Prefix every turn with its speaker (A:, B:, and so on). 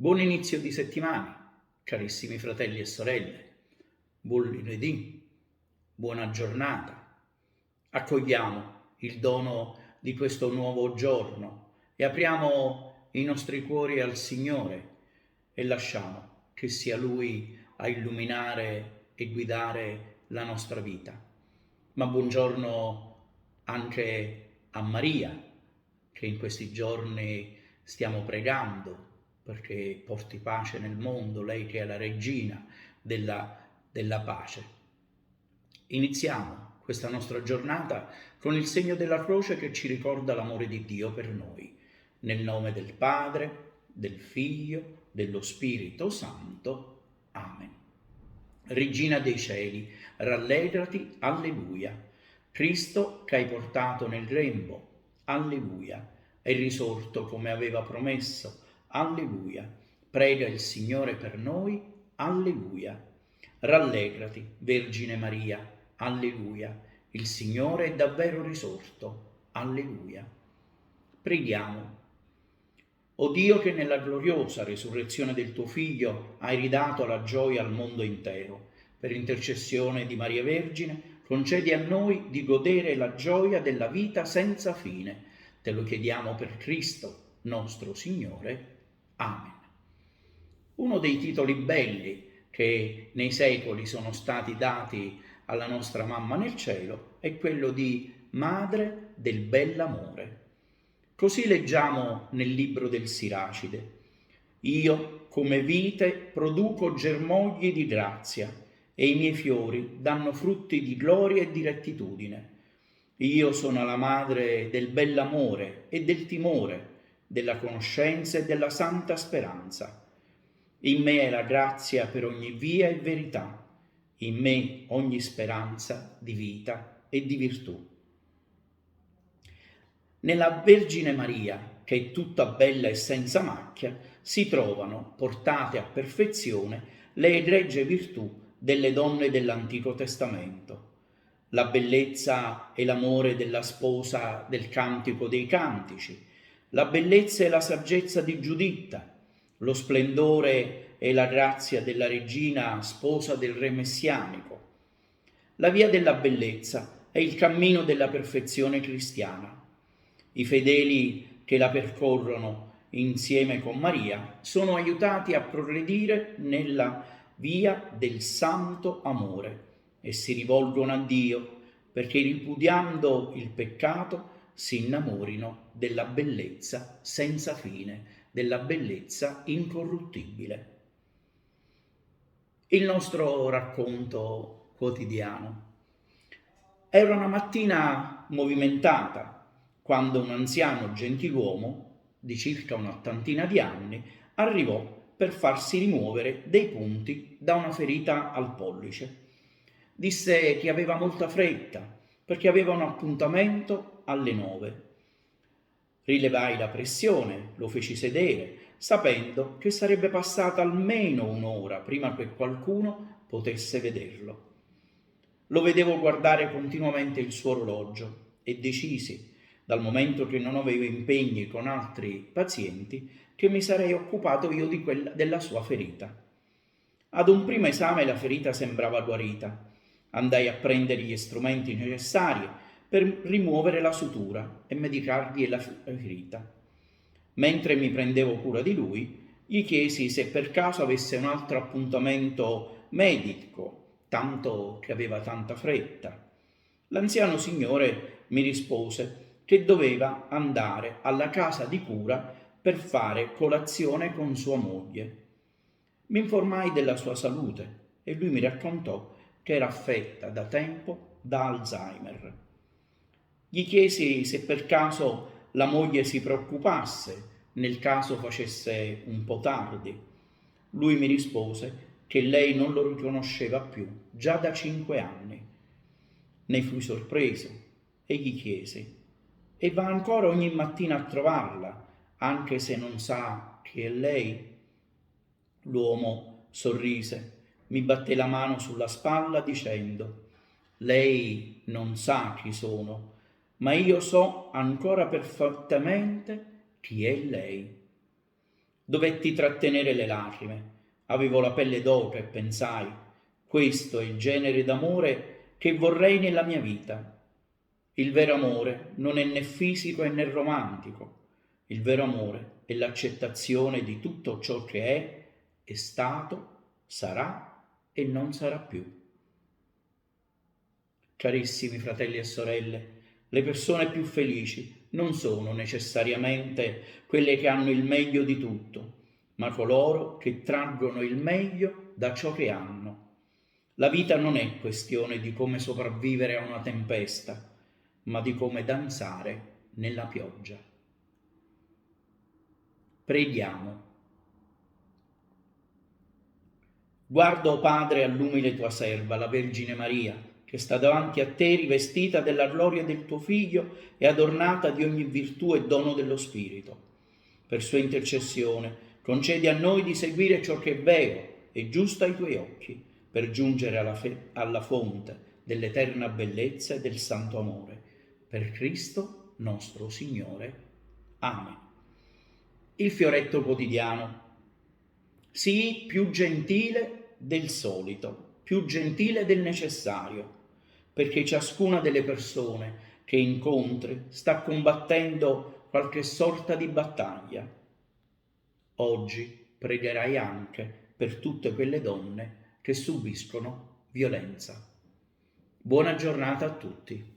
A: Buon inizio di settimana, carissimi fratelli e sorelle. Buon lunedì, buona giornata. Accogliamo il dono di questo nuovo giorno e apriamo i nostri cuori al Signore e lasciamo che sia Lui a illuminare e guidare la nostra vita. Ma buongiorno anche a Maria, che in questi giorni stiamo pregando perché porti pace nel mondo, lei che è la regina della pace. Iniziamo questa nostra giornata con il segno della croce che ci ricorda l'amore di Dio per noi. Nel nome del Padre, del Figlio, dello Spirito Santo. Amen. Regina dei cieli, rallegrati, alleluia. Cristo che hai portato nel grembo, alleluia. È risorto come aveva promesso, alleluia. Prega il Signore per noi, alleluia. Rallegrati, Vergine Maria, alleluia. Il Signore è davvero risorto, alleluia. Preghiamo. O Dio, che nella gloriosa risurrezione del tuo Figlio hai ridato la gioia al mondo intero, per intercessione di Maria Vergine, concedi a noi di godere la gioia della vita senza fine. Te lo chiediamo per Cristo, nostro Signore. Amen. Uno dei titoli belli che nei secoli sono stati dati alla nostra mamma nel cielo è quello di Madre del Bell'amore. Così leggiamo nel libro del Siracide: io come vite produco germogli di grazia e i miei fiori danno frutti di gloria e di rettitudine. Io sono la madre del bell'amore e del timore, della conoscenza e della santa speranza. In me è la grazia per ogni via e verità, in me ogni speranza di vita e di virtù. Nella Vergine Maria, che è tutta bella e senza macchia, si trovano, portate a perfezione, le egregie virtù delle donne dell'Antico Testamento. La bellezza e l'amore della sposa del Cantico dei Cantici, la bellezza e la saggezza di Giuditta, lo splendore e la grazia della regina sposa del re messianico. La via della bellezza è il cammino della perfezione cristiana. I fedeli che la percorrono insieme con Maria sono aiutati a progredire nella via del santo amore e si rivolgono a Dio perché, ripudiando il peccato, si innamorino della bellezza senza fine, della bellezza incorruttibile. Il nostro racconto quotidiano. Era una mattina movimentata quando un anziano gentiluomo di circa un'ottantina di anni arrivò per farsi rimuovere dei punti da una ferita al pollice. Disse che aveva molta fretta perché aveva un appuntamento alle 9. Rilevai la pressione, lo feci sedere, sapendo che sarebbe passata almeno un'ora prima che qualcuno potesse vederlo. Lo vedevo guardare continuamente il suo orologio e decisi, dal momento che non avevo impegni con altri pazienti, che mi sarei occupato io della sua ferita. Ad un primo esame la ferita sembrava guarita. Andai a prendere gli strumenti necessari per rimuovere la sutura e medicargli la ferita. Mentre mi prendevo cura di lui, gli chiesi se per caso avesse un altro appuntamento medico, tanto che aveva tanta fretta. L'anziano signore mi rispose che doveva andare alla casa di cura per fare colazione con sua moglie. Mi informai della sua salute e lui mi raccontò che era affetta da tempo da Alzheimer. Gli chiesi se per caso la moglie si preoccupasse nel caso facesse un po' tardi. Lui mi rispose che lei non lo riconosceva più già da 5 anni. Ne fui sorpreso e gli chiesi: e va ancora ogni mattina a trovarla, anche se non sa che è lei? L'uomo sorrise, mi batté la mano sulla spalla dicendo: lei non sa chi sono, ma io so ancora perfettamente chi è lei. Dovetti trattenere le lacrime. Avevo la pelle d'oca e pensai, questo è il genere d'amore che vorrei nella mia vita. Il vero amore non è né fisico né romantico. Il vero amore è l'accettazione di tutto ciò che è stato, sarà e non sarà più. Carissimi fratelli e sorelle, le persone più felici non sono necessariamente quelle che hanno il meglio di tutto, ma coloro che traggono il meglio da ciò che hanno. La vita non è questione di come sopravvivere a una tempesta, ma di come danzare nella pioggia. Preghiamo. Guarda, o Padre, all'umile tua serva, la Vergine Maria, che sta davanti a te rivestita della gloria del tuo Figlio e adornata di ogni virtù e dono dello Spirito. Per sua intercessione, concedi a noi di seguire ciò che è vero e giusto ai tuoi occhi, per giungere alla fonte dell'eterna bellezza e del santo amore. Per Cristo nostro Signore. Amen. Il fioretto quotidiano. Sii più gentile del solito, più gentile del necessario, perché ciascuna delle persone che incontri sta combattendo qualche sorta di battaglia. Oggi pregherai anche per tutte quelle donne che subiscono violenza. Buona giornata a tutti.